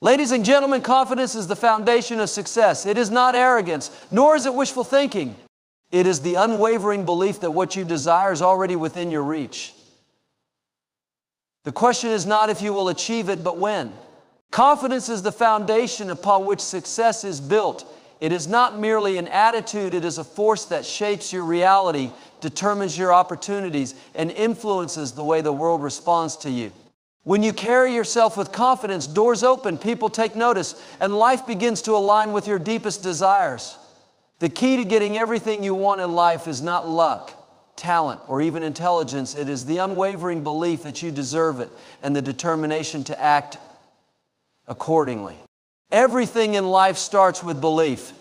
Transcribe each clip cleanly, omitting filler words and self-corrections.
Ladies and gentlemen, confidence is the foundation of success. It is not arrogance, nor is it wishful thinking. It is the unwavering belief that what you desire is already within your reach. The question is not if you will achieve it, but when. Confidence is the foundation upon which success is built. It is not merely an attitude, it is a force that shapes your reality, determines your opportunities, and influences the way the world responds to you. When you carry yourself with confidence, doors open, people take notice, and life begins to align with your deepest desires. The key to getting everything you want in life is not luck, talent, or even intelligence. It is the unwavering belief that you deserve it and the determination to act accordingly. Everything in life starts with belief.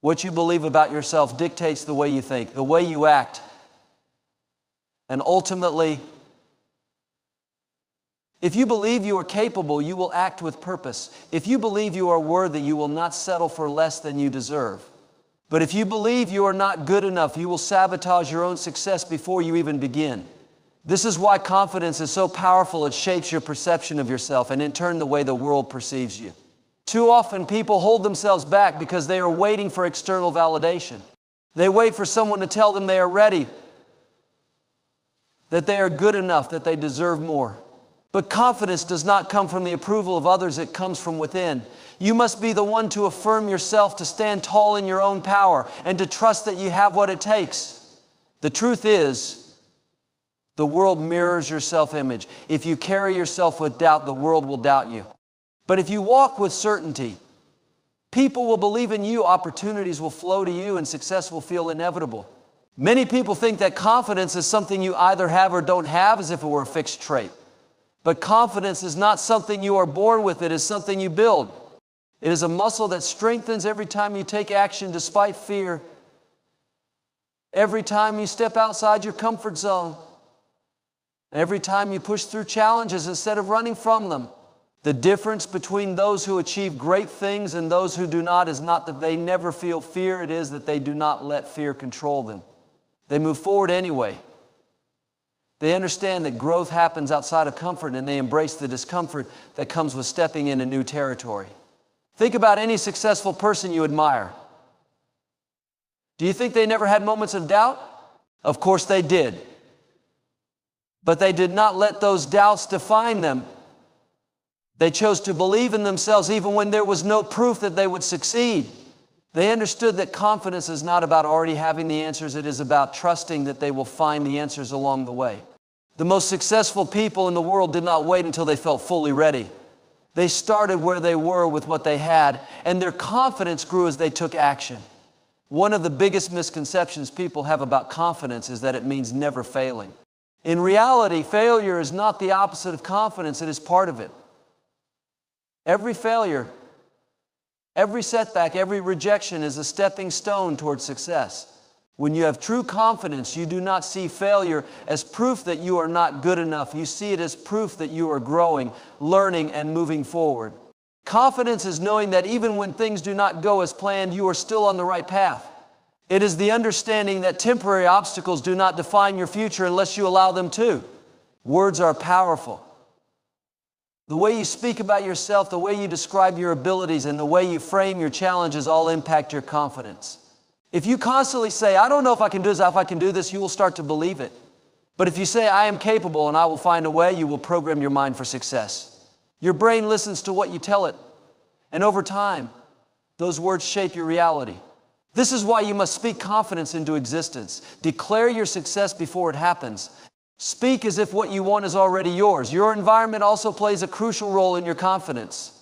What you believe about yourself dictates the way you think, the way you act, and ultimately, if you believe you are capable, you will act with purpose. If you believe you are worthy, you will not settle for less than you deserve. But if you believe you are not good enough, you will sabotage your own success before you even begin. This is why confidence is so powerful. It shapes your perception of yourself and in turn the way the world perceives you. Too often people hold themselves back because they are waiting for external validation. They wait for someone to tell them they are ready, that they are good enough, that they deserve more. But confidence does not come from the approval of others, it comes from within. You must be the one to affirm yourself, to stand tall in your own power, and to trust that you have what it takes. The truth is, the world mirrors your self-image. If you carry yourself with doubt, the world will doubt you. But if you walk with certainty, people will believe in you, opportunities will flow to you, and success will feel inevitable. Many people think that confidence is something you either have or don't have, as if it were a fixed trait. But confidence is not something you are born with, it is something you build. It is a muscle that strengthens every time you take action despite fear. Every time you step outside your comfort zone. Every time you push through challenges instead of running from them. The difference between those who achieve great things and those who do not is not that they never feel fear, it is that they do not let fear control them. They move forward anyway. They understand that growth happens outside of comfort, and they embrace the discomfort that comes with stepping into new territory. Think about any successful person you admire. Do you think they never had moments of doubt? Of course they did. But they did not let those doubts define them. They chose to believe in themselves even when there was no proof that they would succeed. They understood that confidence is not about already having the answers, it is about trusting that they will find the answers along the way. The most successful people in the world did not wait until they felt fully ready. They started where they were with what they had, and their confidence grew as they took action. One of the biggest misconceptions people have about confidence is that it means never failing. In reality, failure is not the opposite of confidence, it is part of it. Every failure, every setback, every rejection is a stepping stone towards success. When you have true confidence, you do not see failure as proof that you are not good enough. You see it as proof that you are growing, learning, and moving forward. Confidence is knowing that even when things do not go as planned, you are still on the right path. It is the understanding that temporary obstacles do not define your future unless you allow them to. Words are powerful. The way you speak about yourself, the way you describe your abilities, and the way you frame your challenges all impact your confidence. If you constantly say, I don't know if I can do this, if I can do this, you will start to believe it. But if you say, I am capable and I will find a way, you will program your mind for success. Your brain listens to what you tell it. And over time, those words shape your reality. This is why you must speak confidence into existence. Declare your success before it happens. Speak as if what you want is already yours. Your environment also plays a crucial role in your confidence.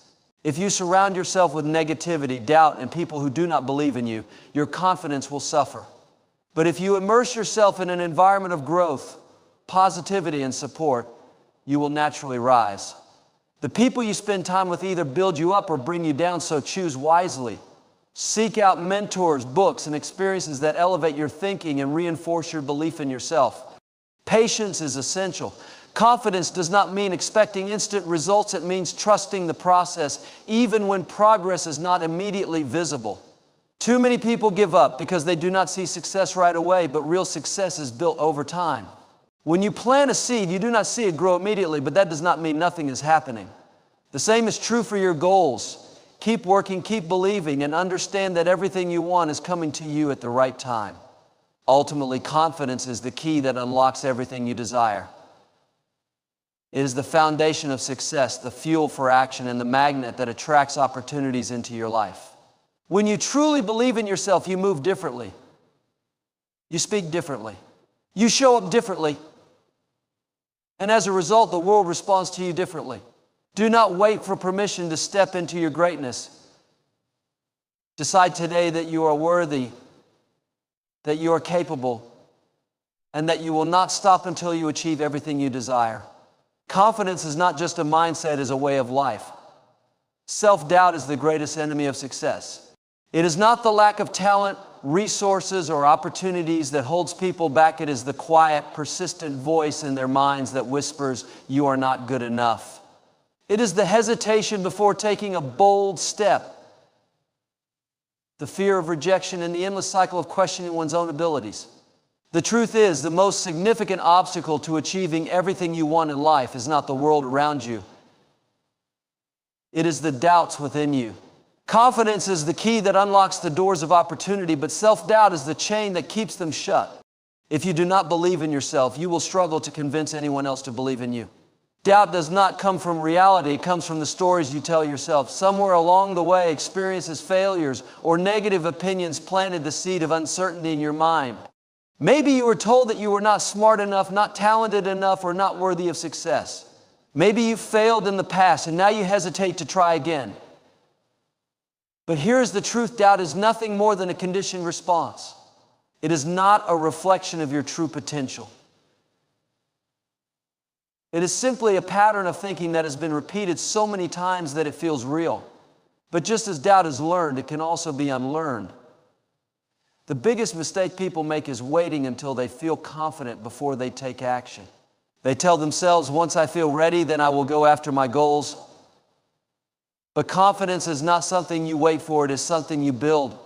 If you surround yourself with negativity, doubt, and people who do not believe in you, your confidence will suffer. But if you immerse yourself in an environment of growth, positivity, and support, you will naturally rise. The people you spend time with either build you up or bring you down, so choose wisely. Seek out mentors, books, and experiences that elevate your thinking and reinforce your belief in yourself. Patience is essential. Confidence does not mean expecting instant results. It means trusting the process, even when progress is not immediately visible. Too many people give up because they do not see success right away, but real success is built over time. When you plant a seed, you do not see it grow immediately, but that does not mean nothing is happening. The same is true for your goals. Keep working, keep believing, and understand that everything you want is coming to you at the right time. Ultimately, confidence is the key that unlocks everything you desire. It is the foundation of success, the fuel for action, and the magnet that attracts opportunities into your life. When you truly believe in yourself, you move differently. You speak differently. You show up differently. And as a result, the world responds to you differently. Do not wait for permission to step into your greatness. Decide today that you are worthy, that you are capable, and that you will not stop until you achieve everything you desire. Confidence is not just a mindset, it is a way of life. Self-doubt is the greatest enemy of success. It is not the lack of talent, resources, or opportunities that holds people back. It is the quiet, persistent voice in their minds that whispers, "You are not good enough." It is the hesitation before taking a bold step, the fear of rejection, and the endless cycle of questioning one's own abilities. The truth is, the most significant obstacle to achieving everything you want in life is not the world around you. It is the doubts within you. Confidence is the key that unlocks the doors of opportunity, but self-doubt is the chain that keeps them shut. If you do not believe in yourself, you will struggle to convince anyone else to believe in you. Doubt does not come from reality, it comes from the stories you tell yourself. Somewhere along the way, experiences, failures, or negative opinions planted the seed of uncertainty in your mind. Maybe you were told that you were not smart enough, not talented enough, or not worthy of success. Maybe you failed in the past and now you hesitate to try again. But here's the truth: doubt is nothing more than a conditioned response. It is not a reflection of your true potential. It is simply a pattern of thinking that has been repeated so many times that it feels real. But just as doubt is learned, it can also be unlearned. The biggest mistake people make is waiting until they feel confident before they take action. They tell themselves, "Once I feel ready, then I will go after my goals." But confidence is not something you wait for, it is something you build.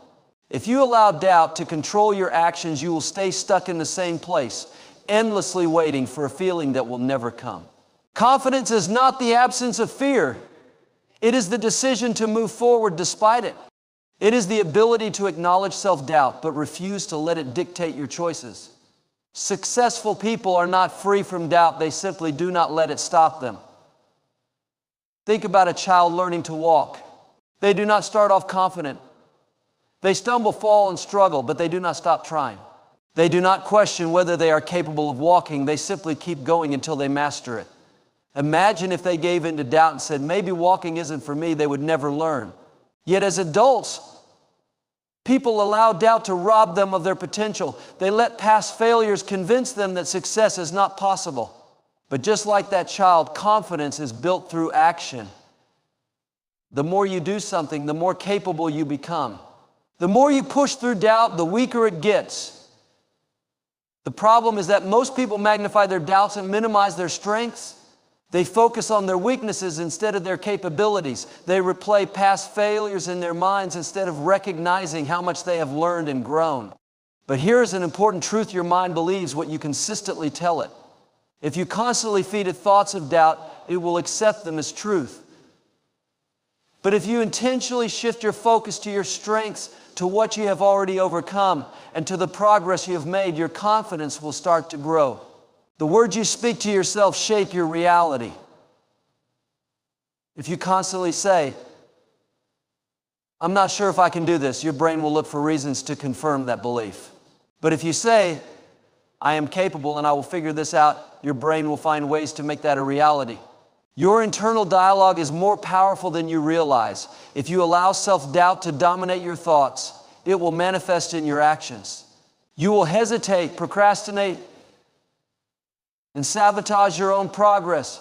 If you allow doubt to control your actions, you will stay stuck in the same place, endlessly waiting for a feeling that will never come. Confidence is not the absence of fear. It is the decision to move forward despite it. It is the ability to acknowledge self-doubt, but refuse to let it dictate your choices. Successful people are not free from doubt, they simply do not let it stop them. Think about a child learning to walk. They do not start off confident. They stumble, fall, and struggle, but they do not stop trying. They do not question whether they are capable of walking. They simply keep going until they master it. Imagine if they gave in to doubt and said, "Maybe walking isn't for me," they would never learn. Yet as adults, people allow doubt to rob them of their potential. They let past failures convince them that success is not possible. But just like that child, confidence is built through action. The more you do something, the more capable you become. The more you push through doubt, the weaker it gets. The problem is that most people magnify their doubts and minimize their strengths. They focus on their weaknesses instead of their capabilities. They replay past failures in their minds instead of recognizing how much they have learned and grown. But here is an important truth: your mind believes what you consistently tell it. If you constantly feed it thoughts of doubt, it will accept them as truth. But if you intentionally shift your focus to your strengths, to what you have already overcome, and to the progress you have made, your confidence will start to grow. The words you speak to yourself shape your reality. If you constantly say, "I'm not sure if I can do this," your brain will look for reasons to confirm that belief. But if you say, "I am capable and I will figure this out," your brain will find ways to make that a reality. Your internal dialogue is more powerful than you realize. If you allow self-doubt to dominate your thoughts, it will manifest in your actions. You will hesitate, procrastinate, and sabotage your own progress.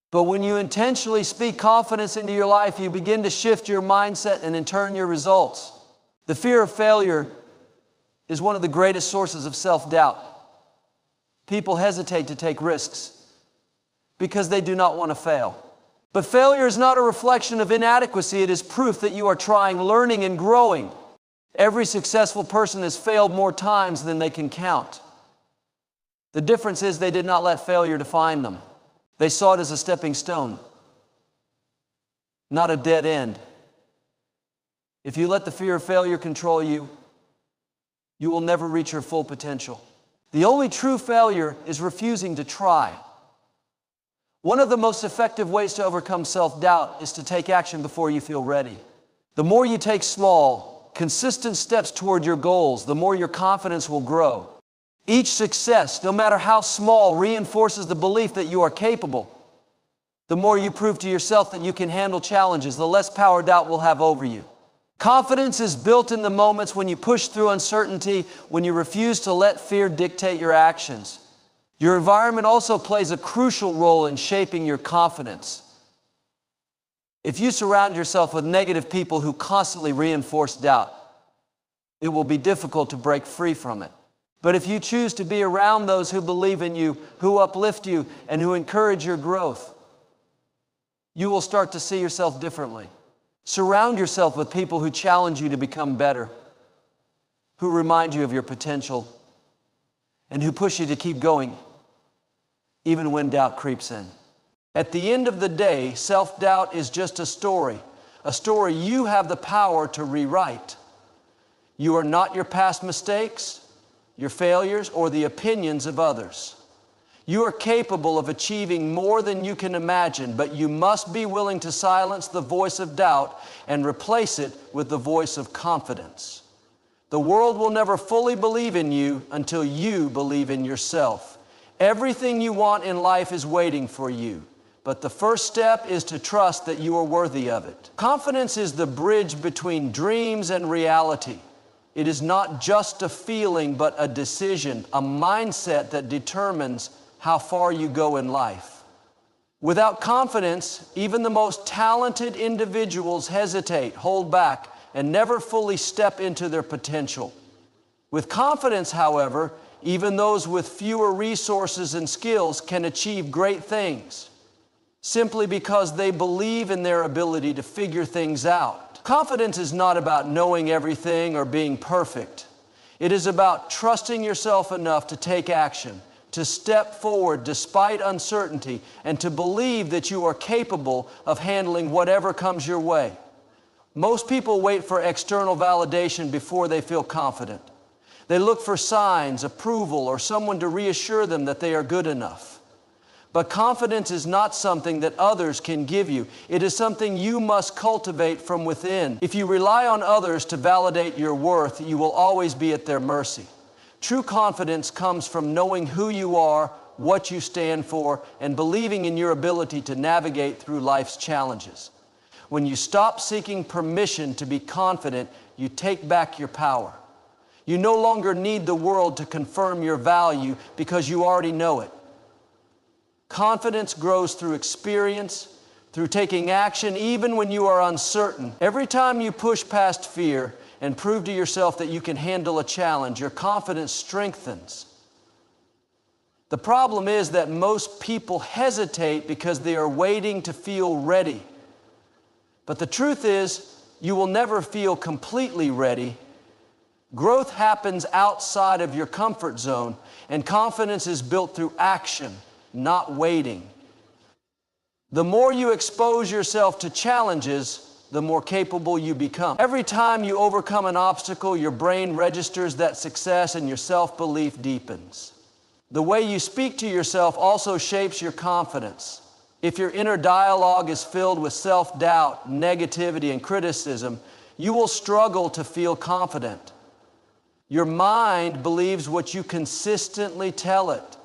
But when you intentionally speak confidence into your life, you begin to shift your mindset and in turn your results. The fear of failure is one of the greatest sources of self-doubt. People hesitate to take risks because they do not want to fail. But failure is not a reflection of inadequacy. It is proof that you are trying, learning, and growing. Every successful person has failed more times than they can count. The difference is they did not let failure define them. They saw it as a stepping stone. not a dead end. If you let the fear of failure control you, you will never reach your full potential. The only true failure is refusing to try. One of the most effective ways to overcome self-doubt is to take action before you feel ready. The more you take small, consistent steps toward your goals, the more your confidence will grow. Each success, no matter how small, reinforces the belief that you are capable. The more you prove to yourself that you can handle challenges, the less power doubt will have over you. Confidence is built in the moments when you push through uncertainty, when you refuse to let fear dictate your actions. Your environment also plays a crucial role in shaping your confidence. If you surround yourself with negative people who constantly reinforce doubt, it will be difficult to break free from it. But if you choose to be around those who believe in you, who uplift you, and who encourage your growth, you will start to see yourself differently. Surround yourself with people who challenge you to become better, who remind you of your potential, and who push you to keep going, even when doubt creeps in. At the end of the day, self-doubt is just a story you have the power to rewrite. You are not your past mistakes, your failures, or the opinions of others. You are capable of achieving more than you can imagine, but you must be willing to silence the voice of doubt and replace it with the voice of confidence. The world will never fully believe in you until you believe in yourself. Everything you want in life is waiting for you, but the first step is to trust that you are worthy of it. Confidence is the bridge between dreams and reality. It is not just a feeling, but a decision, a mindset that determines how far you go in life. Without confidence, even the most talented individuals hesitate, hold back, and never fully step into their potential. With confidence, however, even those with fewer resources and skills can achieve great things, simply because they believe in their ability to figure things out. Confidence is not about knowing everything or being perfect. It is about trusting yourself enough to take action, to step forward despite uncertainty, and to believe that you are capable of handling whatever comes your way. Most people wait for external validation before they feel confident. They look for signs, approval, or someone to reassure them that they are good enough. But confidence is not something that others can give you. It is something you must cultivate from within. If you rely on others to validate your worth, you will always be at their mercy. True confidence comes from knowing who you are, what you stand for, and believing in your ability to navigate through life's challenges. When you stop seeking permission to be confident, you take back your power. You no longer need the world to confirm your value because you already know it. Confidence grows through experience, through taking action even when you are uncertain. Every time you push past fear and prove to yourself that you can handle a challenge, your confidence strengthens. The problem is that most people hesitate because they are waiting to feel ready. But the truth is, you will never feel completely ready. Growth happens outside of your comfort zone, and confidence is built through action, not waiting. The more you expose yourself to challenges, the more capable you become. Every time you overcome an obstacle, your brain registers that success and your self-belief deepens. The way you speak to yourself also shapes your confidence. If your inner dialogue is filled with self-doubt, negativity, and criticism, you will struggle to feel confident. Your mind believes what you consistently tell it.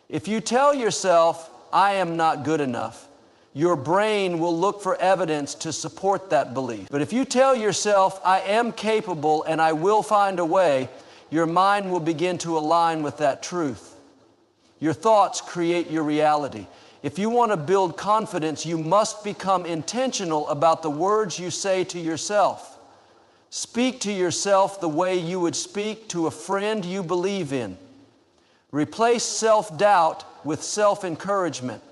If you tell yourself, "I am not good enough," your brain will look for evidence to support that belief. But if you tell yourself, "I am capable and I will find a way," your mind will begin to align with that truth. Your thoughts create your reality. If you want to build confidence, you must become intentional about the words you say to yourself. Speak to yourself the way you would speak to a friend you believe in. Replace self-doubt with self-encouragement,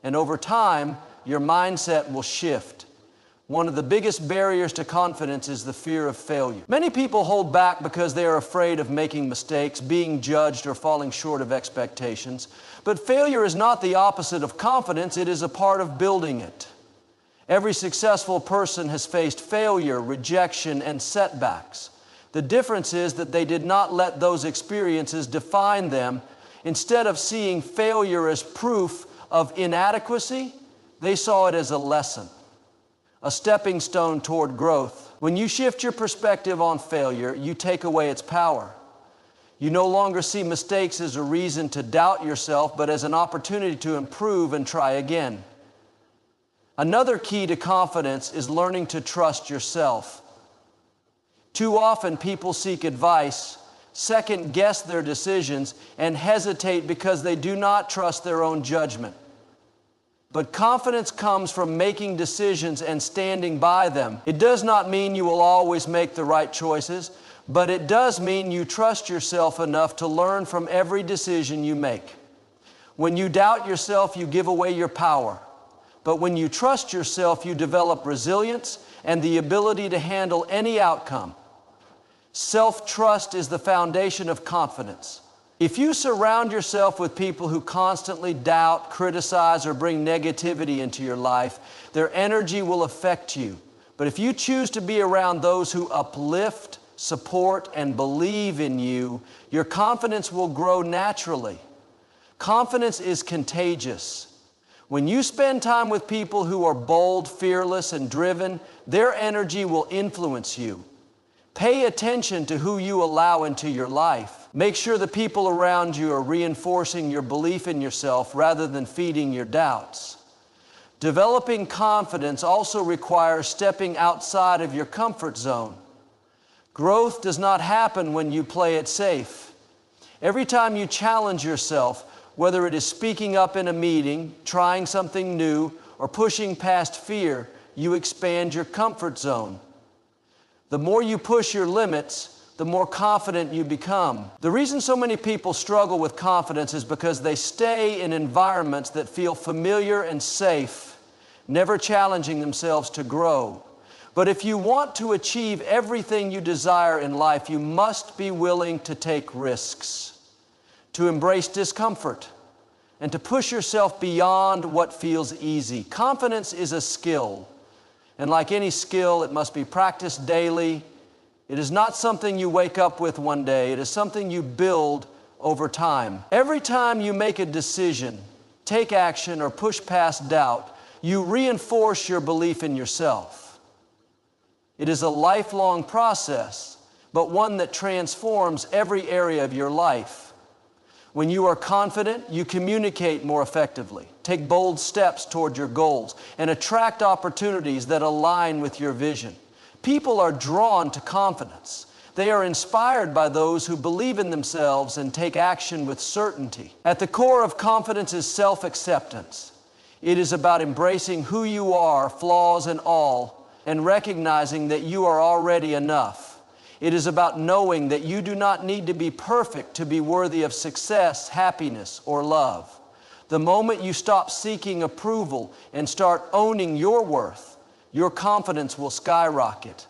and over time, your mindset will shift. One of the biggest barriers to confidence is the fear of failure. Many people hold back because they are afraid of making mistakes, being judged, or falling short of expectations. But failure is not the opposite of confidence, it is a part of building it. Every successful person has faced failure, rejection, and setbacks. The difference is that they did not let those experiences define them. Instead of seeing failure as proof of inadequacy, they saw it as a lesson, a stepping stone toward growth. When you shift your perspective on failure, you take away its power. You no longer see mistakes as a reason to doubt yourself, but as an opportunity to improve and try again. Another key to confidence is learning to trust yourself. Too often people seek advice, second guess their decisions, and hesitate because they do not trust their own judgment. But confidence comes from making decisions and standing by them. It does not mean you will always make the right choices, but it does mean you trust yourself enough to learn from every decision you make. When you doubt yourself, you give away your power. But when you trust yourself, you develop resilience and the ability to handle any outcome. Self-trust is the foundation of confidence. If you surround yourself with people who constantly doubt, criticize, or bring negativity into your life, their energy will affect you. But if you choose to be around those who uplift, support, and believe in you, your confidence will grow naturally. Confidence is contagious. When you spend time with people who are bold, fearless, and driven, their energy will influence you. Pay attention to who you allow into your life. Make sure the people around you are reinforcing your belief in yourself rather than feeding your doubts. Developing confidence also requires stepping outside of your comfort zone. Growth does not happen when you play it safe. Every time you challenge yourself, whether it is speaking up in a meeting, trying something new, or pushing past fear, you expand your comfort zone. The more you push your limits, the more confident you become. The reason so many people struggle with confidence is because they stay in environments that feel familiar and safe, never challenging themselves to grow. But if you want to achieve everything you desire in life, you must be willing to take risks, to embrace discomfort, and to push yourself beyond what feels easy. Confidence is a skill, and like any skill, it must be practiced daily. It is not something you wake up with one day. It is something you build over time. Every time you make a decision, take action, or push past doubt, you reinforce your belief in yourself. It is a lifelong process, but one that transforms every area of your life. When you are confident, you communicate more effectively, take bold steps toward your goals, and attract opportunities that align with your vision. People are drawn to confidence. They are inspired by those who believe in themselves and take action with certainty. At the core of confidence is self-acceptance. It is about embracing who you are, flaws and all, and recognizing that you are already enough. It is about knowing that you do not need to be perfect to be worthy of success, happiness, or love. The moment you stop seeking approval and start owning your worth, your confidence will skyrocket.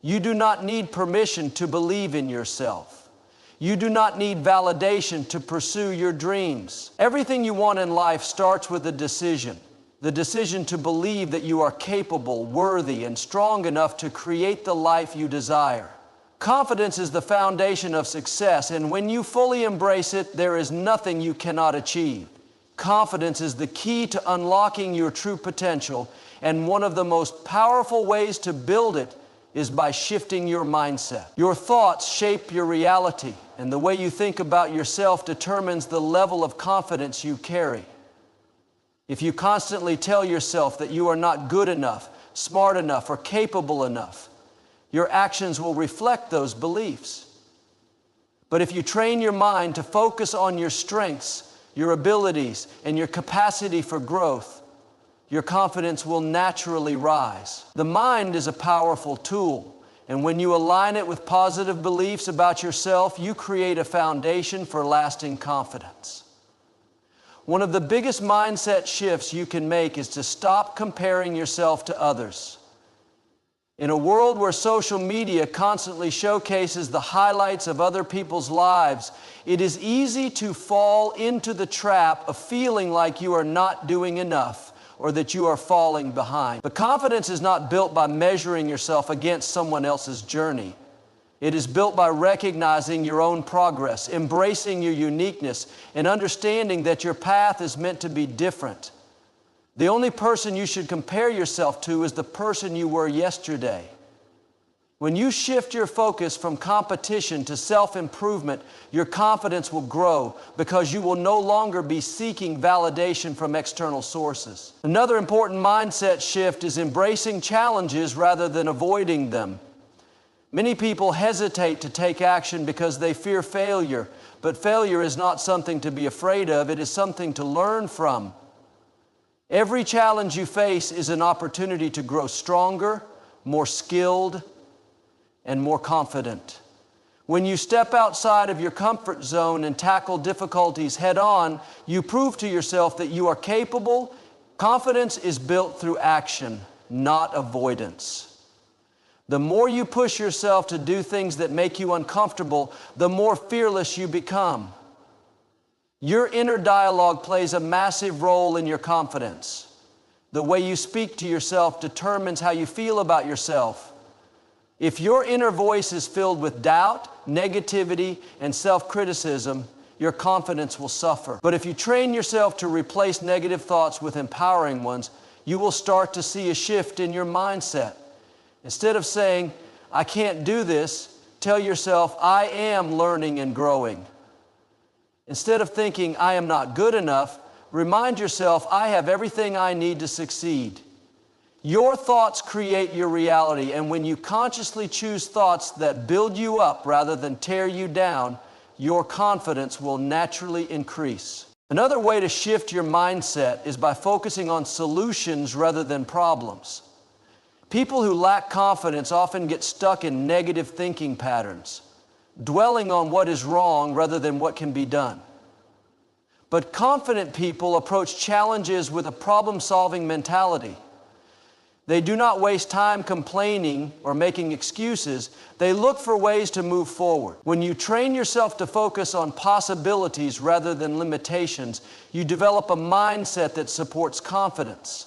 You do not need permission to believe in yourself. You do not need validation to pursue your dreams. Everything you want in life starts with a decision. The decision to believe that you are capable, worthy, and strong enough to create the life you desire. Confidence is the foundation of success, and when you fully embrace it, there is nothing you cannot achieve. Confidence is the key to unlocking your true potential, and one of the most powerful ways to build it is by shifting your mindset. Your thoughts shape your reality, and the way you think about yourself determines the level of confidence you carry. If you constantly tell yourself that you are not good enough, smart enough, or capable enough, your actions will reflect those beliefs. But if you train your mind to focus on your strengths, your abilities, and your capacity for growth, your confidence will naturally rise. The mind is a powerful tool, and when you align it with positive beliefs about yourself, you create a foundation for lasting confidence. One of the biggest mindset shifts you can make is to stop comparing yourself to others. In a world where social media constantly showcases the highlights of other people's lives, it is easy to fall into the trap of feeling like you are not doing enough or that you are falling behind. But confidence is not built by measuring yourself against someone else's journey. It is built by recognizing your own progress, embracing your uniqueness, and understanding that your path is meant to be different. The only person you should compare yourself to is the person you were yesterday. When you shift your focus from competition to self-improvement, your confidence will grow because you will no longer be seeking validation from external sources. Another important mindset shift is embracing challenges rather than avoiding them. Many people hesitate to take action because they fear failure, but failure is not something to be afraid of, it is something to learn from. Every challenge you face is an opportunity to grow stronger, more skilled, and more confident. When you step outside of your comfort zone and tackle difficulties head on, you prove to yourself that you are capable. Confidence is built through action, not avoidance. The more you push yourself to do things that make you uncomfortable, the more fearless you become. Your inner dialogue plays a massive role in your confidence. The way you speak to yourself determines how you feel about yourself. If your inner voice is filled with doubt, negativity, and self-criticism, your confidence will suffer. But if you train yourself to replace negative thoughts with empowering ones, you will start to see a shift in your mindset. Instead of saying, "I can't do this," tell yourself, "I am learning and growing." Instead of thinking, "I am not good enough," remind yourself, "I have everything I need to succeed." Your thoughts create your reality, and when you consciously choose thoughts that build you up rather than tear you down, your confidence will naturally increase. Another way to shift your mindset is by focusing on solutions rather than problems. People who lack confidence often get stuck in negative thinking patterns, dwelling on what is wrong rather than what can be done. But confident people approach challenges with a problem-solving mentality. They do not waste time complaining or making excuses. They look for ways to move forward. When you train yourself to focus on possibilities rather than limitations, you develop a mindset that supports confidence.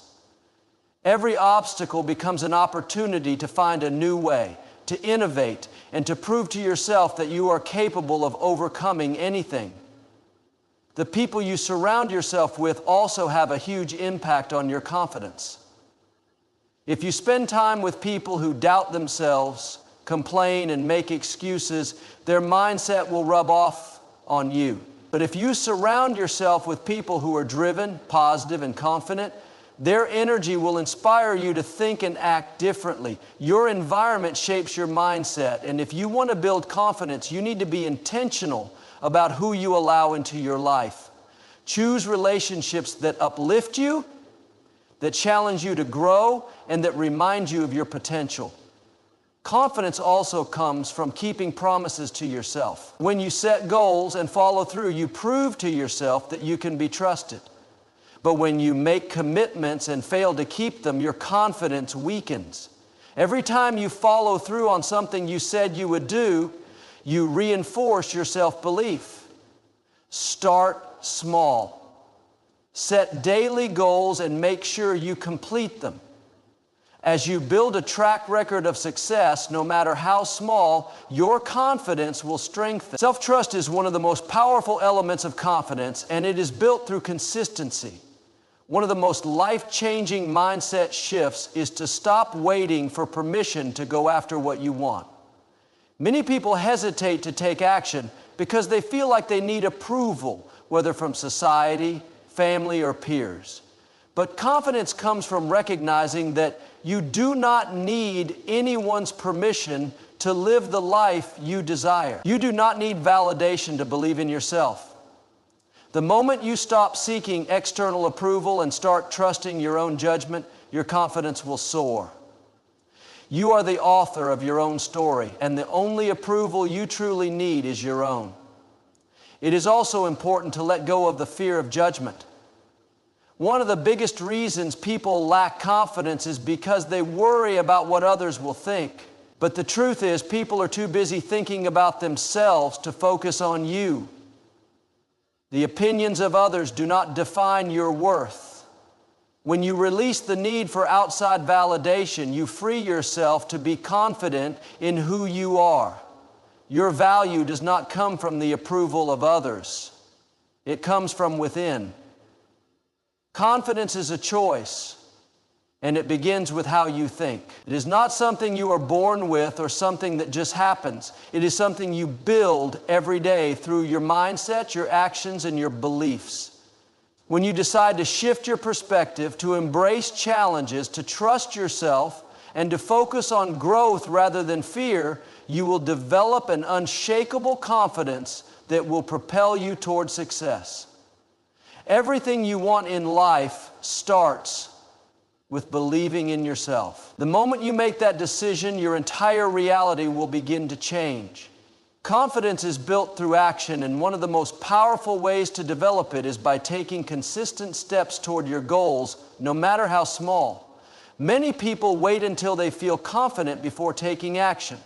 Every obstacle becomes an opportunity to find a new way, to innovate, and to prove to yourself that you are capable of overcoming anything. The people you surround yourself with also have a huge impact on your confidence. If you spend time with people who doubt themselves, complain, and make excuses, their mindset will rub off on you. But if you surround yourself with people who are driven, positive, and confident, their energy will inspire you to think and act differently. Your environment shapes your mindset, and if you want to build confidence, you need to be intentional about who you allow into your life. Choose relationships that uplift you, that challenge you to grow, and that remind you of your potential. Confidence also comes from keeping promises to yourself. When you set goals and follow through, you prove to yourself that you can be trusted. But when you make commitments and fail to keep them, your confidence weakens. Every time you follow through on something you said you would do, you reinforce your self-belief. Start small. Set daily goals and make sure you complete them. As you build a track record of success, no matter how small, your confidence will strengthen. Self-trust is one of the most powerful elements of confidence, and it is built through consistency. One of the most life-changing mindset shifts is to stop waiting for permission to go after what you want. Many people hesitate to take action because they feel like they need approval, whether from society, family, or peers. But confidence comes from recognizing that you do not need anyone's permission to live the life you desire. You do not need validation to believe in yourself. The moment you stop seeking external approval and start trusting your own judgment, your confidence will soar. You are the author of your own story, and the only approval you truly need is your own. It is also important to let go of the fear of judgment. One of the biggest reasons people lack confidence is because they worry about what others will think. But the truth is, people are too busy thinking about themselves to focus on you. The opinions of others do not define your worth. When you release the need for outside validation, you free yourself to be confident in who you are. Your value does not come from the approval of others. It comes from within. Confidence is a choice, and it begins with how you think. It is not something you are born with or something that just happens. It is something you build every day through your mindset, your actions, and your beliefs. When you decide to shift your perspective, to embrace challenges, to trust yourself, and to focus on growth rather than fear, you will develop an unshakable confidence that will propel you toward success. Everything you want in life starts with believing in yourself. The moment you make that decision, your entire reality will begin to change. Confidence is built through action, and one of the most powerful ways to develop it is by taking consistent steps toward your goals, no matter how small. Many people wait until they feel confident before taking action.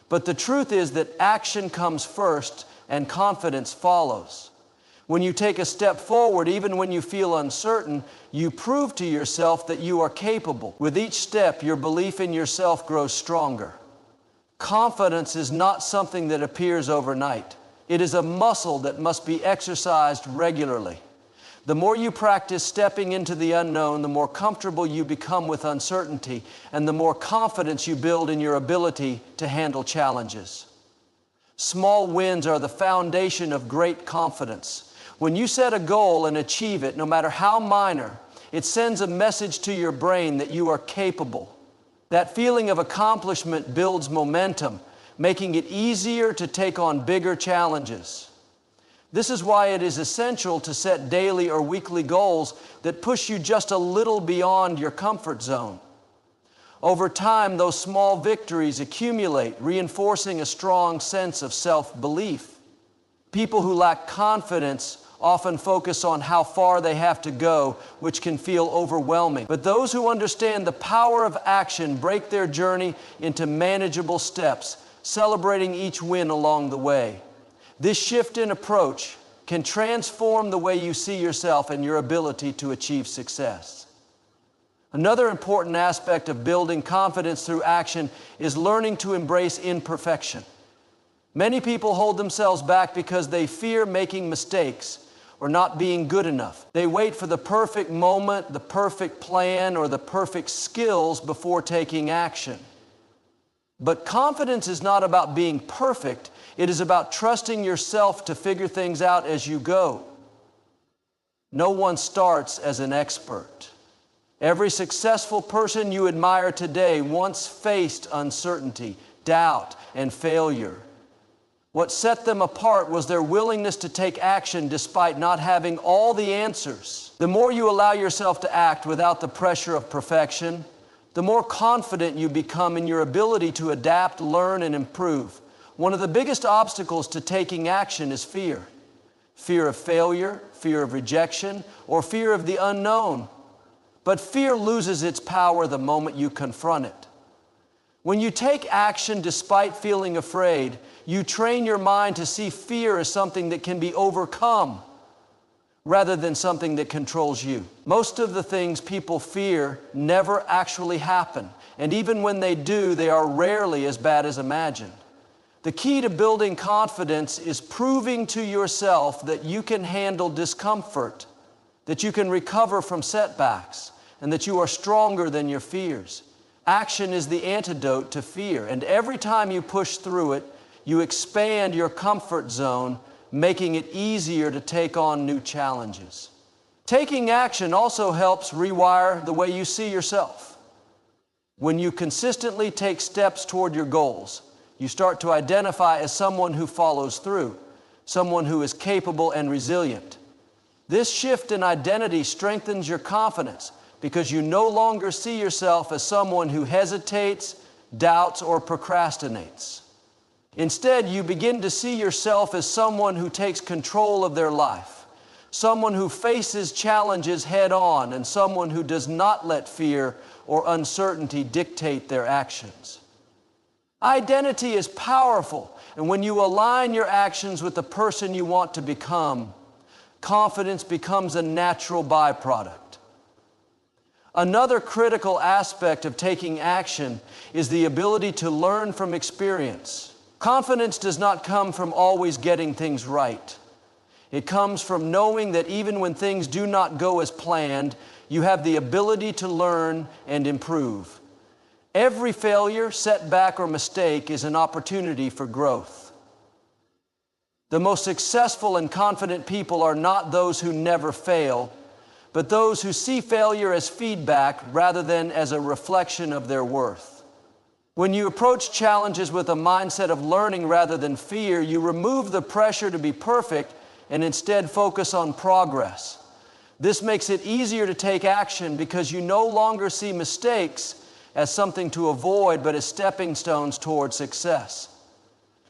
But the truth is that action comes first and confidence follows. When you take a step forward, even when you feel uncertain, you prove to yourself that you are capable. With each step, your belief in yourself grows stronger. Confidence is not something that appears overnight. It is a muscle that must be exercised regularly. The more you practice stepping into the unknown, the more comfortable you become with uncertainty, and the more confidence you build in your ability to handle challenges. Small wins are the foundation of great confidence. When you set a goal and achieve it, no matter how minor, it sends a message to your brain that you are capable. That feeling of accomplishment builds momentum, making it easier to take on bigger challenges. This is why it is essential to set daily or weekly goals that push you just a little beyond your comfort zone. Over time, those small victories accumulate, reinforcing a strong sense of self-belief. People who lack confidence often focus on how far they have to go, which can feel overwhelming. But those who understand the power of action break their journey into manageable steps, celebrating each win along the way. This shift in approach can transform the way you see yourself and your ability to achieve success. Another important aspect of building confidence through action is learning to embrace imperfection. Many people hold themselves back because they fear making mistakes or not being good enough. They wait for the perfect moment, the perfect plan, or the perfect skills before taking action. But confidence is not about being perfect. It is about trusting yourself to figure things out as you go. No one starts as an expert. Every successful person you admire today once faced uncertainty, doubt, and failure. What set them apart was their willingness to take action despite not having all the answers. The more you allow yourself to act without the pressure of perfection, the more confident you become in your ability to adapt, learn, and improve. One of the biggest obstacles to taking action is fear. Fear of failure, fear of rejection, or fear of the unknown. But fear loses its power the moment you confront it. When you take action despite feeling afraid, you train your mind to see fear as something that can be overcome rather than something that controls you. Most of the things people fear never actually happen, and even when they do, they are rarely as bad as imagined. The key to building confidence is proving to yourself that you can handle discomfort, that you can recover from setbacks, and that you are stronger than your fears. Action is the antidote to fear, and every time you push through it, you expand your comfort zone, making it easier to take on new challenges. Taking action also helps rewire the way you see yourself. When you consistently take steps toward your goals, you start to identify as someone who follows through, someone who is capable and resilient. This shift in identity strengthens your confidence because you no longer see yourself as someone who hesitates, doubts, or procrastinates. Instead, you begin to see yourself as someone who takes control of their life, someone who faces challenges head on, and someone who does not let fear or uncertainty dictate their actions. Identity is powerful, and when you align your actions with the person you want to become, confidence becomes a natural byproduct. Another critical aspect of taking action is the ability to learn from experience. Confidence does not come from always getting things right. It comes from knowing that even when things do not go as planned, you have the ability to learn and improve. Every failure, setback, or mistake is an opportunity for growth. The most successful and confident people are not those who never fail, but those who see failure as feedback rather than as a reflection of their worth. When you approach challenges with a mindset of learning rather than fear, you remove the pressure to be perfect and instead focus on progress. This makes it easier to take action because you no longer see mistakes as something to avoid, but as stepping stones toward success.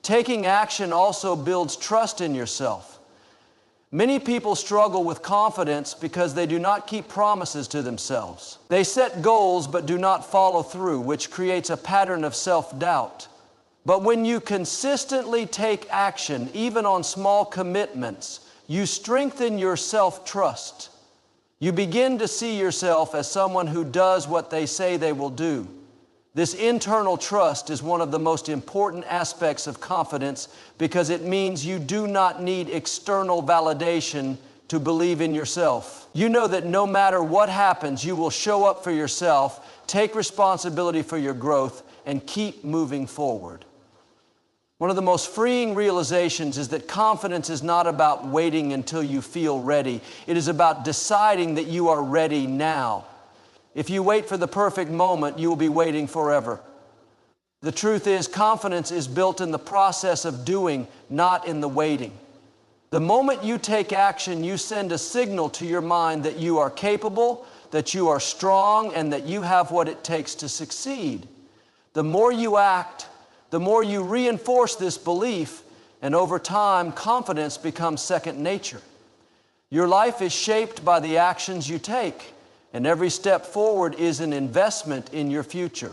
Taking action also builds trust in yourself. Many people struggle with confidence because they do not keep promises to themselves. They set goals but do not follow through, which creates a pattern of self-doubt. But when you consistently take action, even on small commitments, you strengthen your self-trust. You begin to see yourself as someone who does what they say they will do. This internal trust is one of the most important aspects of confidence because it means you do not need external validation to believe in yourself. You know that no matter what happens, you will show up for yourself, take responsibility for your growth, and keep moving forward. One of the most freeing realizations is that confidence is not about waiting until you feel ready. It is about deciding that you are ready now. If you wait for the perfect moment, you will be waiting forever. The truth is, confidence is built in the process of doing, not in the waiting. The moment you take action, you send a signal to your mind that you are capable, that you are strong, and that you have what it takes to succeed. The more you act, the more you reinforce this belief, and over time, confidence becomes second nature. Your life is shaped by the actions you take, and every step forward is an investment in your future.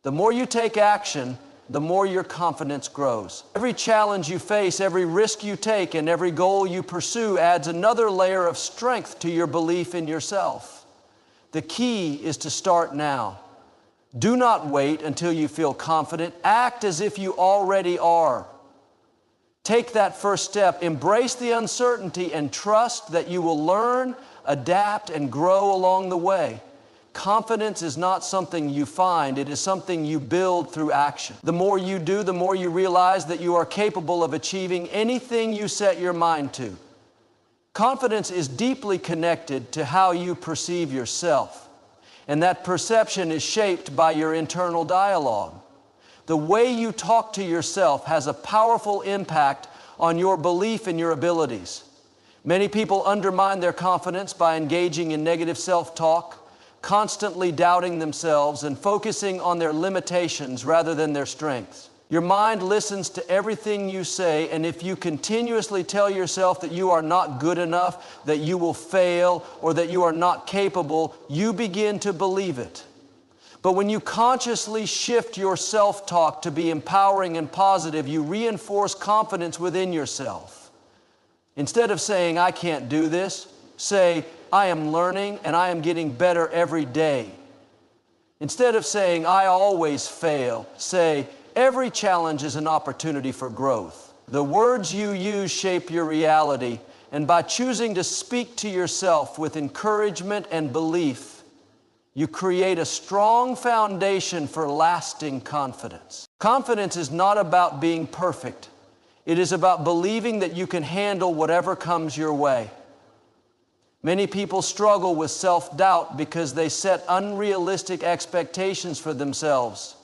The more you take action, the more your confidence grows. Every challenge you face, every risk you take, and every goal you pursue adds another layer of strength to your belief in yourself. The key is to start now. Do not wait until you feel confident. Act as if you already are. Take that first step. Embrace the uncertainty and trust that you will learn, adapt, and grow along the way. Confidence is not something you find. It is something you build through action. The more you do, the more you realize that you are capable of achieving anything you set your mind to. Confidence is deeply connected to how you perceive yourself. And that perception is shaped by your internal dialogue. The way you talk to yourself has a powerful impact on your belief in your abilities. Many people undermine their confidence by engaging in negative self-talk, constantly doubting themselves, and focusing on their limitations rather than their strengths. Your mind listens to everything you say, and if you continuously tell yourself that you are not good enough, that you will fail, or that you are not capable, you begin to believe it. But when you consciously shift your self-talk to be empowering and positive, you reinforce confidence within yourself. Instead of saying, "I can't do this," say, "I am learning and I am getting better every day." Instead of saying, "I always fail," say, "Every challenge is an opportunity for growth." The words you use shape your reality, and by choosing to speak to yourself with encouragement and belief, you create a strong foundation for lasting confidence. Confidence is not about being perfect. It is about believing that you can handle whatever comes your way. Many people struggle with self-doubt because they set unrealistic expectations for themselves.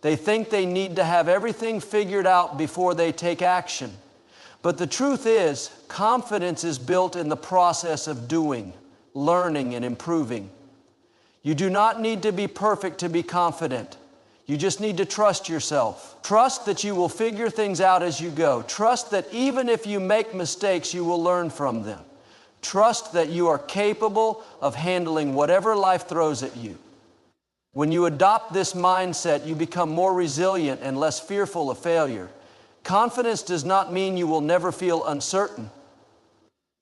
They think they need to have everything figured out before they take action. But the truth is, confidence is built in the process of doing, learning, and improving. You do not need to be perfect to be confident. You just need to trust yourself. Trust that you will figure things out as you go. Trust that even if you make mistakes, you will learn from them. Trust that you are capable of handling whatever life throws at you. When you adopt this mindset, you become more resilient and less fearful of failure. Confidence does not mean you will never feel uncertain.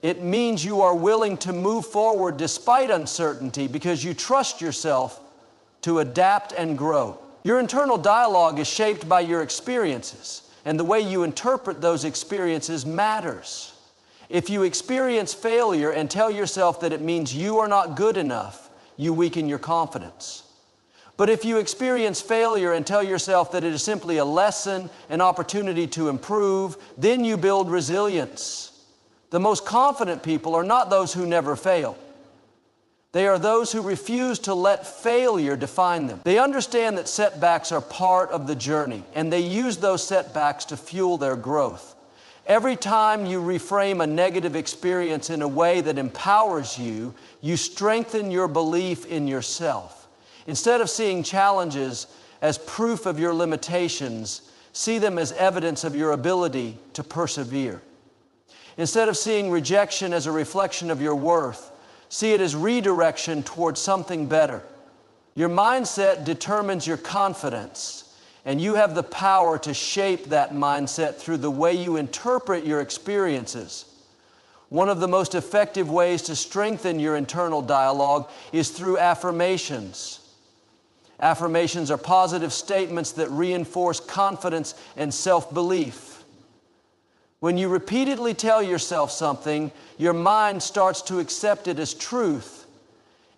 It means you are willing to move forward despite uncertainty because you trust yourself to adapt and grow. Your internal dialogue is shaped by your experiences, and the way you interpret those experiences matters. If you experience failure and tell yourself that it means you are not good enough, you weaken your confidence. But if you experience failure and tell yourself that it is simply a lesson, an opportunity to improve, then you build resilience. The most confident people are not those who never fail. They are those who refuse to let failure define them. They understand that setbacks are part of the journey, and they use those setbacks to fuel their growth. Every time you reframe a negative experience in a way that empowers you, you strengthen your belief in yourself. Instead of seeing challenges as proof of your limitations, see them as evidence of your ability to persevere. Instead of seeing rejection as a reflection of your worth, see it as redirection towards something better. Your mindset determines your confidence, and you have the power to shape that mindset through the way you interpret your experiences. One of the most effective ways to strengthen your internal dialogue is through affirmations. Affirmations are positive statements that reinforce confidence and self-belief. When you repeatedly tell yourself something, your mind starts to accept it as truth.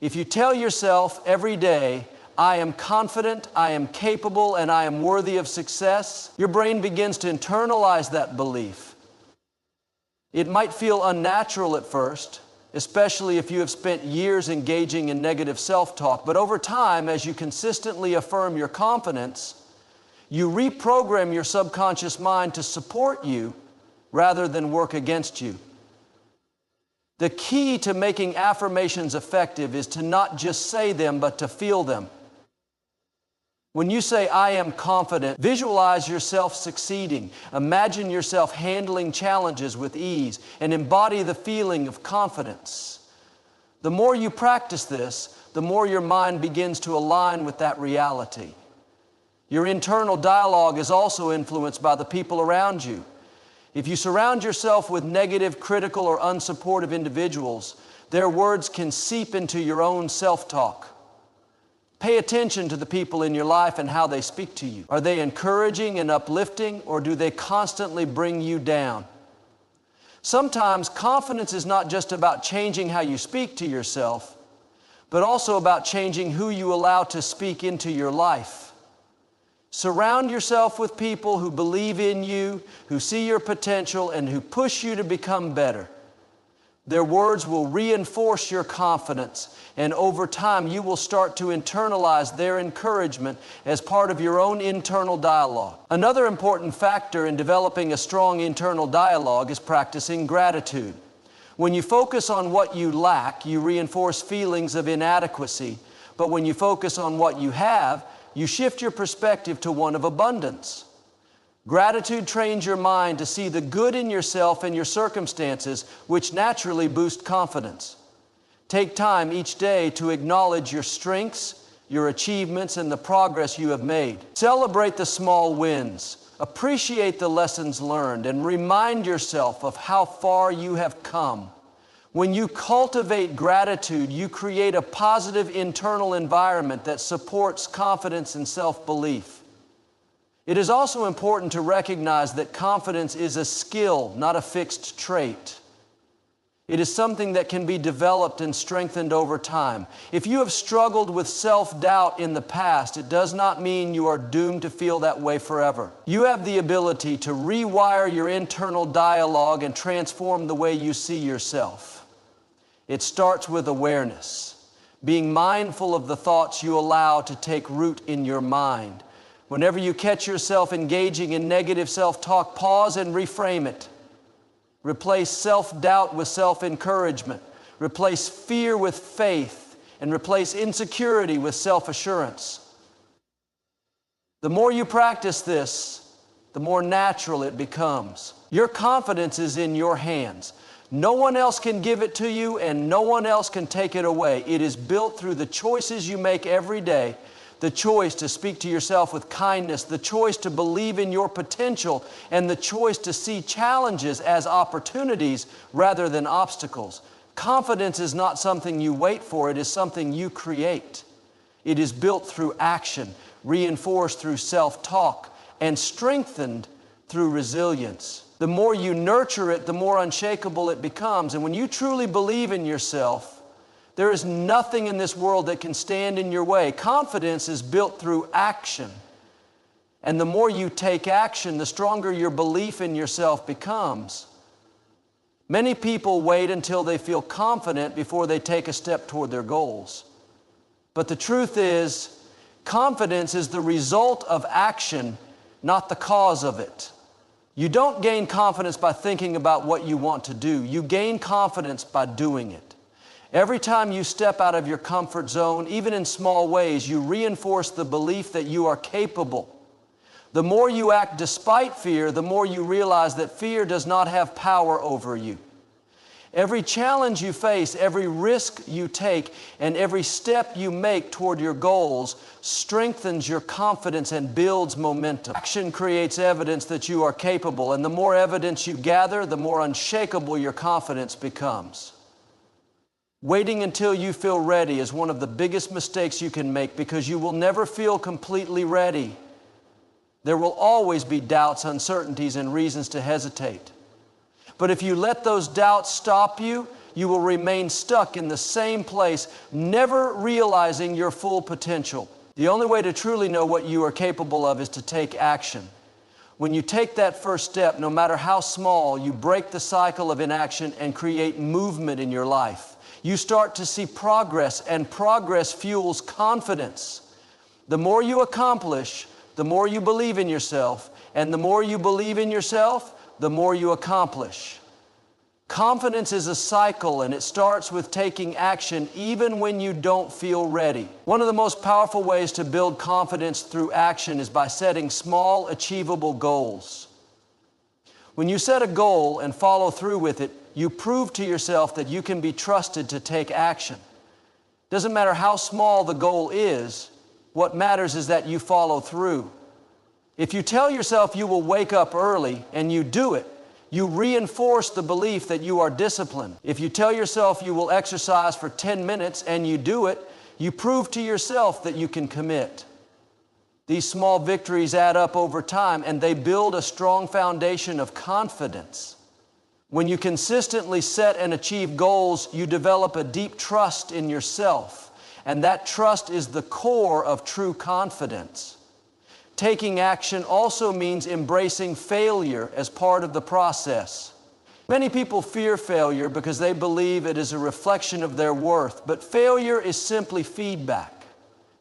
If you tell yourself every day, I am confident, I am capable, and I am worthy of success, your brain begins to internalize that belief. It might feel unnatural at first, especially if you have spent years engaging in negative self-talk, but over time, as you consistently affirm your confidence, you reprogram your subconscious mind to support you rather than work against you. The key to making affirmations effective is to not just say them, but to feel them. When you say, I am confident, visualize yourself succeeding. Imagine yourself handling challenges with ease and embody the feeling of confidence. The more you practice this, the more your mind begins to align with that reality. Your internal dialogue is also influenced by the people around you. If you surround yourself with negative, critical, or unsupportive individuals, their words can seep into your own self-talk. Pay attention to the people in your life and how they speak to you. Are they encouraging and uplifting, or do they constantly bring you down? Sometimes confidence is not just about changing how you speak to yourself, but also about changing who you allow to speak into your life. Surround yourself with people who believe in you, who see your potential, and who push you to become better. Their words will reinforce your confidence, and over time you will start to internalize their encouragement as part of your own internal dialogue. Another important factor in developing a strong internal dialogue is practicing gratitude. When you focus on what you lack, you reinforce feelings of inadequacy, but when you focus on what you have, you shift your perspective to one of abundance. Gratitude trains your mind to see the good in yourself and your circumstances, which naturally boost confidence. Take time each day to acknowledge your strengths, your achievements, and the progress you have made. Celebrate the small wins. Appreciate the lessons learned, and remind yourself of how far you have come. When you cultivate gratitude, you create a positive internal environment that supports confidence and self-belief. It is also important to recognize that confidence is a skill, not a fixed trait. It is something that can be developed and strengthened over time. If you have struggled with self-doubt in the past, it does not mean you are doomed to feel that way forever. You have the ability to rewire your internal dialogue and transform the way you see yourself. It starts with awareness, being mindful of the thoughts you allow to take root in your mind. Whenever you catch yourself engaging in negative self-talk, pause and reframe it. Replace self-doubt with self-encouragement. Replace fear with faith, and replace insecurity with self-assurance. The more you practice this, the more natural it becomes. Your confidence is in your hands. No one else can give it to you, and no one else can take it away. It is built through the choices you make every day, the choice to speak to yourself with kindness, the choice to believe in your potential, and the choice to see challenges as opportunities rather than obstacles. Confidence is not something you wait for, it is something you create. It is built through action, reinforced through self-talk, and strengthened through resilience. The more you nurture it, the more unshakable it becomes. And when you truly believe in yourself, there is nothing in this world that can stand in your way. Confidence is built through action. And the more you take action, the stronger your belief in yourself becomes. Many people wait until they feel confident before they take a step toward their goals. But the truth is, confidence is the result of action, not the cause of it. You don't gain confidence by thinking about what you want to do. You gain confidence by doing it. Every time you step out of your comfort zone, even in small ways, you reinforce the belief that you are capable. The more you act despite fear, the more you realize that fear does not have power over you. Every challenge you face, every risk you take, and every step you make toward your goals strengthens your confidence and builds momentum. Action creates evidence that you are capable, and the more evidence you gather, the more unshakable your confidence becomes. Waiting until you feel ready is one of the biggest mistakes you can make because you will never feel completely ready. There will always be doubts, uncertainties, and reasons to hesitate. But if you let those doubts stop you, you will remain stuck in the same place, never realizing your full potential. The only way to truly know what you are capable of is to take action. When you take that first step, no matter how small, you break the cycle of inaction and create movement in your life. You start to see progress, and progress fuels confidence. The more you accomplish, the more you believe in yourself, and the more you believe in yourself, the more you accomplish. Confidence is a cycle, and it starts with taking action even when you don't feel ready. One of the most powerful ways to build confidence through action is by setting small, achievable goals. When you set a goal and follow through with it, you prove to yourself that you can be trusted to take action. Doesn't matter how small the goal is, what matters is that you follow through. If you tell yourself you will wake up early and you do it, you reinforce the belief that you are disciplined. If you tell yourself you will exercise for 10 minutes and you do it, you prove to yourself that you can commit. These small victories add up over time, and they build a strong foundation of confidence. When you consistently set and achieve goals, you develop a deep trust in yourself, and that trust is the core of true confidence. Taking action also means embracing failure as part of the process. Many people fear failure because they believe it is a reflection of their worth, but failure is simply feedback.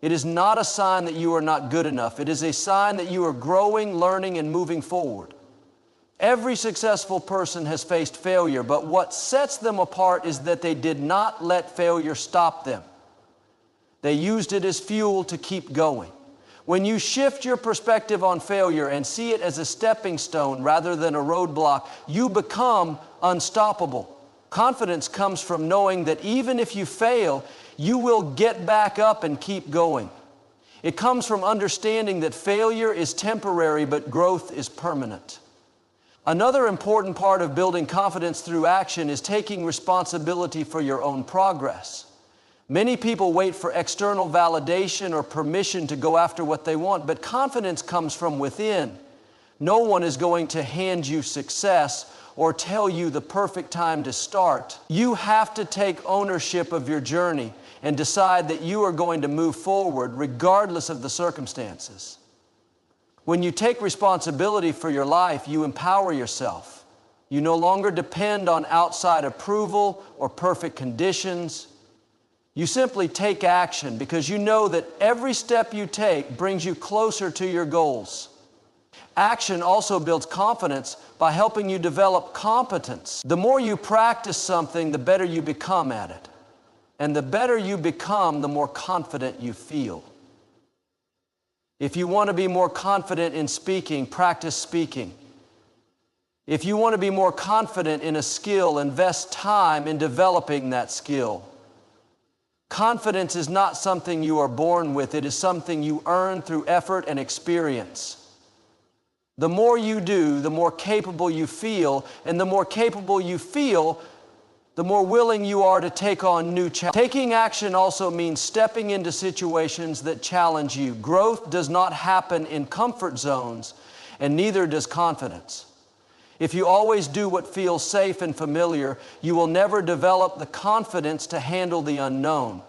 It is not a sign that you are not good enough. It is a sign that you are growing, learning, and moving forward. Every successful person has faced failure, but what sets them apart is that they did not let failure stop them. They used it as fuel to keep going. When you shift your perspective on failure and see it as a stepping stone rather than a roadblock, you become unstoppable. Confidence comes from knowing that even if you fail, you will get back up and keep going. It comes from understanding that failure is temporary, but growth is permanent. Another important part of building confidence through action is taking responsibility for your own progress. Many people wait for external validation or permission to go after what they want, but confidence comes from within. No one is going to hand you success or tell you the perfect time to start. You have to take ownership of your journey and decide that you are going to move forward regardless of the circumstances. When you take responsibility for your life, you empower yourself. You no longer depend on outside approval or perfect conditions. You simply take action because you know that every step you take brings you closer to your goals. Action also builds confidence by helping you develop competence. The more you practice something, the better you become at it. And the better you become, the more confident you feel. If you want to be more confident in speaking, practice speaking. If you want to be more confident in a skill, invest time in developing that skill. Confidence is not something you are born with. It is something you earn through effort and experience. The more you do, the more capable you feel, and the more capable you feel, the more willing you are to take on new challenges. Taking action also means stepping into situations that challenge you. Growth does not happen in comfort zones, and neither does confidence. If you always do what feels safe and familiar, you will never develop the confidence to handle the unknown.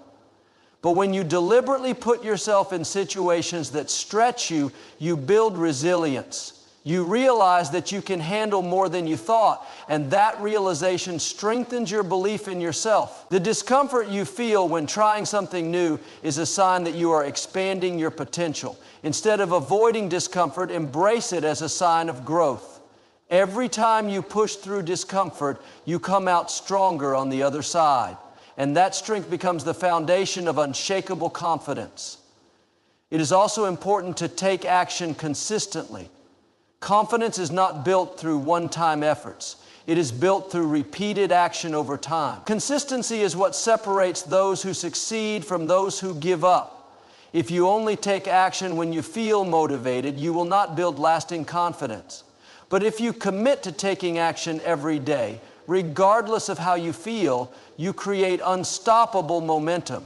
But when you deliberately put yourself in situations that stretch you, you build resilience. You realize that you can handle more than you thought, and that realization strengthens your belief in yourself. The discomfort you feel when trying something new is a sign that you are expanding your potential. Instead of avoiding discomfort, embrace it as a sign of growth. Every time you push through discomfort, you come out stronger on the other side, and that strength becomes the foundation of unshakable confidence. It is also important to take action consistently. Confidence is not built through one-time efforts. It is built through repeated action over time. Consistency is what separates those who succeed from those who give up. If you only take action when you feel motivated, you will not build lasting confidence. But if you commit to taking action every day, regardless of how you feel, you create unstoppable momentum.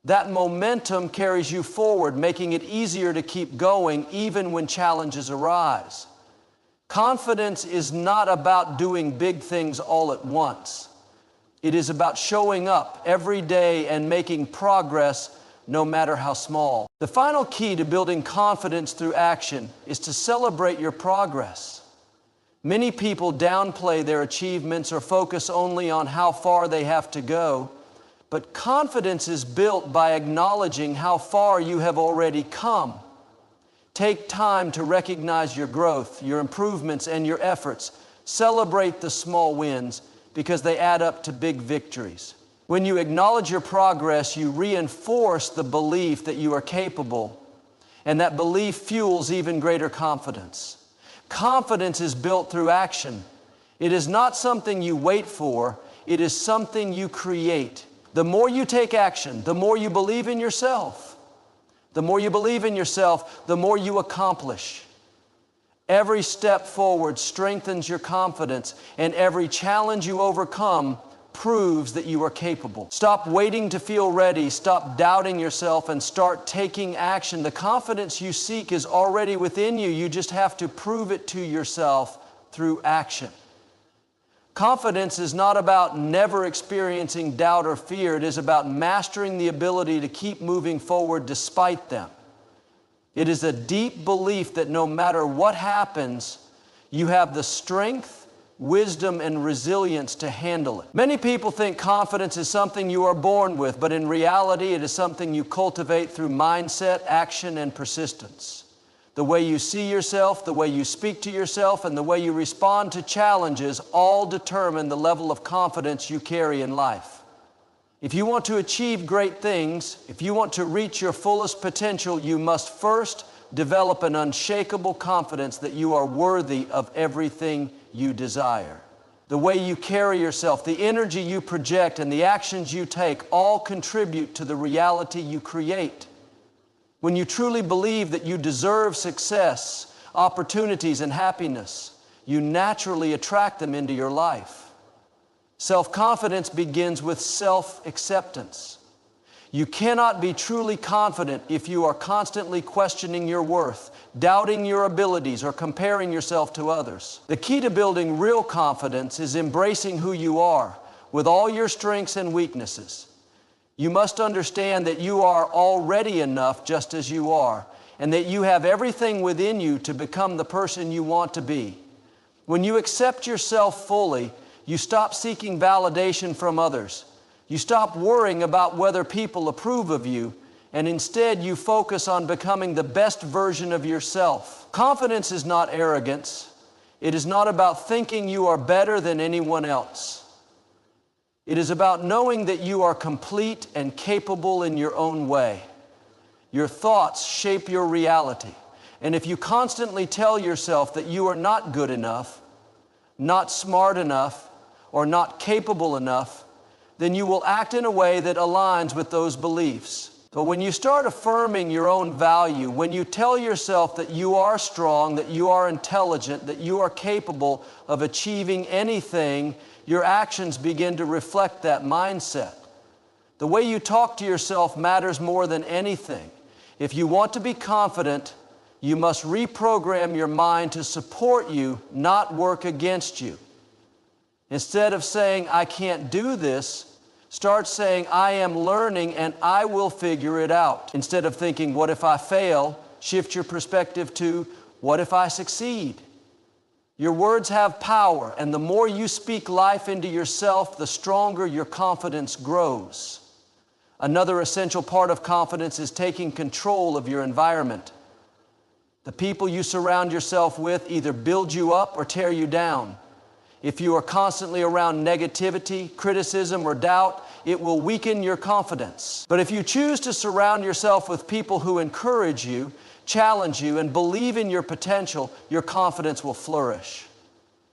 That momentum carries you forward, making it easier to keep going even when challenges arise. Confidence is not about doing big things all at once. It is about showing up every day and making progress no matter how small. The final key to building confidence through action is to celebrate your progress. Many people downplay their achievements or focus only on how far they have to go. But confidence is built by acknowledging how far you have already come. Take time to recognize your growth, your improvements, and your efforts. Celebrate the small wins because they add up to big victories. When you acknowledge your progress, you reinforce the belief that you are capable, and that belief fuels even greater confidence. Confidence is built through action. It is not something you wait for, it is something you create. The more you take action, the more you believe in yourself. The more you believe in yourself, the more you accomplish. Every step forward strengthens your confidence, and every challenge you overcome proves that you are capable. Stop waiting to feel ready, stop doubting yourself, and start taking action. The confidence you seek is already within you. You just have to prove it to yourself through action. Confidence is not about never experiencing doubt or fear. It is about mastering the ability to keep moving forward despite them. It is a deep belief that no matter what happens, you have the strength, wisdom, and resilience to handle it. Many people think confidence is something you are born with, but in reality, it is something you cultivate through mindset, action, and persistence. The way you see yourself, the way you speak to yourself, and the way you respond to challenges all determine the level of confidence you carry in life. If you want to achieve great things, if you want to reach your fullest potential, you must first develop an unshakable confidence that you are worthy of everything you desire. The way you carry yourself, the energy you project, and the actions you take all contribute to the reality you create. When you truly believe that you deserve success, opportunities, and happiness, you naturally attract them into your life. Self-confidence begins with self-acceptance. You cannot be truly confident if you are constantly questioning your worth, doubting your abilities, or comparing yourself to others. The key to building real confidence is embracing who you are, with all your strengths and weaknesses. You must understand that you are already enough just as you are, and that you have everything within you to become the person you want to be. When you accept yourself fully, you stop seeking validation from others. You stop worrying about whether people approve of you, and instead you focus on becoming the best version of yourself. Confidence is not arrogance. It is not about thinking you are better than anyone else. It is about knowing that you are complete and capable in your own way. Your thoughts shape your reality. And if you constantly tell yourself that you are not good enough, not smart enough, or not capable enough, then you will act in a way that aligns with those beliefs. But when you start affirming your own value, when you tell yourself that you are strong, that you are intelligent, that you are capable of achieving anything, your actions begin to reflect that mindset. The way you talk to yourself matters more than anything. If you want to be confident, you must reprogram your mind to support you, not work against you. Instead of saying, I can't do this, start saying, I am learning and I will figure it out. Instead of thinking, what if I fail? Shift your perspective to, what if I succeed? Your words have power, and the more you speak life into yourself, the stronger your confidence grows. Another essential part of confidence is taking control of your environment. The people you surround yourself with either build you up or tear you down. If you are constantly around negativity, criticism, or doubt, it will weaken your confidence. But if you choose to surround yourself with people who encourage you, challenge you, and believe in your potential, your confidence will flourish.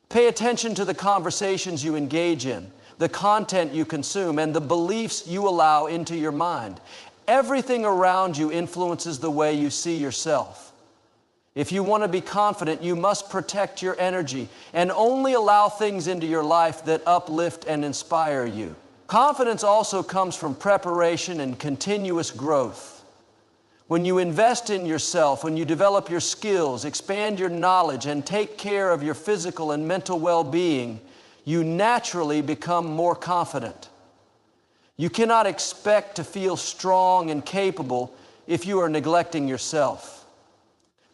Pay attention to the conversations you engage in, the content you consume, and the beliefs you allow into your mind. Everything around you influences the way you see yourself. If you want to be confident, you must protect your energy and only allow things into your life that uplift and inspire you. Confidence also comes from preparation and continuous growth. When you invest in yourself, when you develop your skills, expand your knowledge, and take care of your physical and mental well-being, you naturally become more confident. You cannot expect to feel strong and capable if you are neglecting yourself.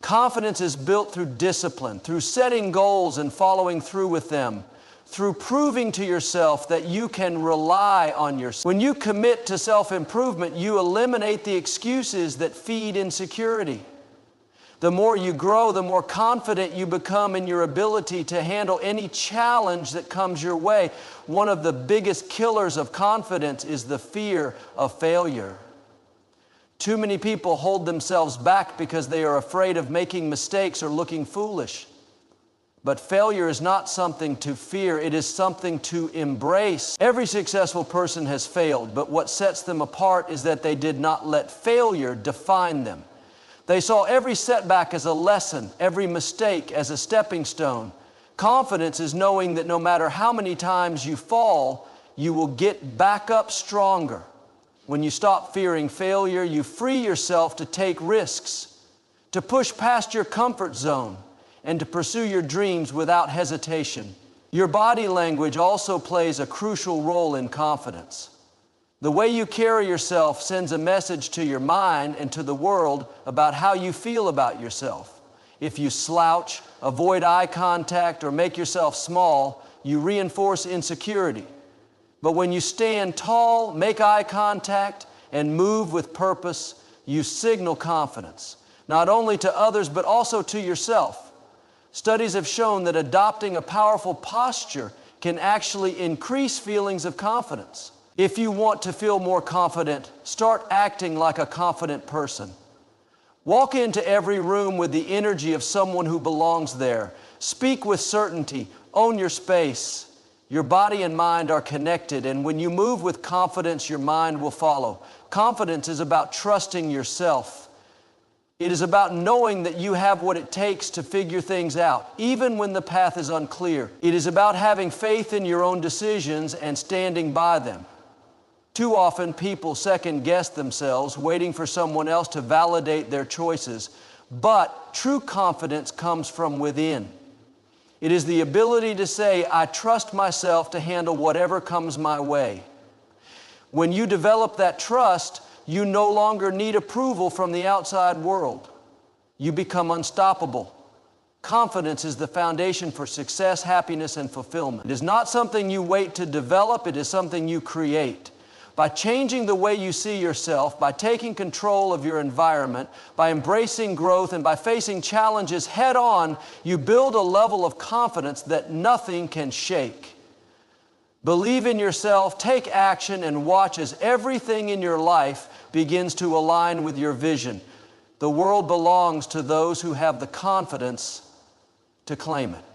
Confidence is built through discipline, through setting goals and following through with them, through proving to yourself that you can rely on yourself. When you commit to self-improvement, you eliminate the excuses that feed insecurity. The more you grow, the more confident you become in your ability to handle any challenge that comes your way. One of the biggest killers of confidence is the fear of failure. Too many people hold themselves back because they are afraid of making mistakes or looking foolish. But failure is not something to fear, it is something to embrace. Every successful person has failed, but what sets them apart is that they did not let failure define them. They saw every setback as a lesson, every mistake as a stepping stone. Confidence is knowing that no matter how many times you fall, you will get back up stronger. When you stop fearing failure, you free yourself to take risks, to push past your comfort zone, and to pursue your dreams without hesitation. Your body language also plays a crucial role in confidence. The way you carry yourself sends a message to your mind and to the world about how you feel about yourself. If you slouch, avoid eye contact, or make yourself small, you reinforce insecurity. But when you stand tall, make eye contact, and move with purpose, you signal confidence, not only to others, but also to yourself. Studies have shown that adopting a powerful posture can actually increase feelings of confidence. If you want to feel more confident, start acting like a confident person. Walk into every room with the energy of someone who belongs there. Speak with certainty. Own your space. Your body and mind are connected, and when you move with confidence, your mind will follow. Confidence is about trusting yourself. It is about knowing that you have what it takes to figure things out, even when the path is unclear. It is about having faith in your own decisions and standing by them. Too often, people second-guess themselves, waiting for someone else to validate their choices. But true confidence comes from within. It is the ability to say, I trust myself to handle whatever comes my way. When you develop that trust, you no longer need approval from the outside world. You become unstoppable. Confidence is the foundation for success, happiness, and fulfillment. It is not something you wait to develop, it is something you create. By changing the way you see yourself, by taking control of your environment, by embracing growth, and by facing challenges head on, you build a level of confidence that nothing can shake. Believe in yourself, take action, and watch as everything in your life begins to align with your vision. The world belongs to those who have the confidence to claim it.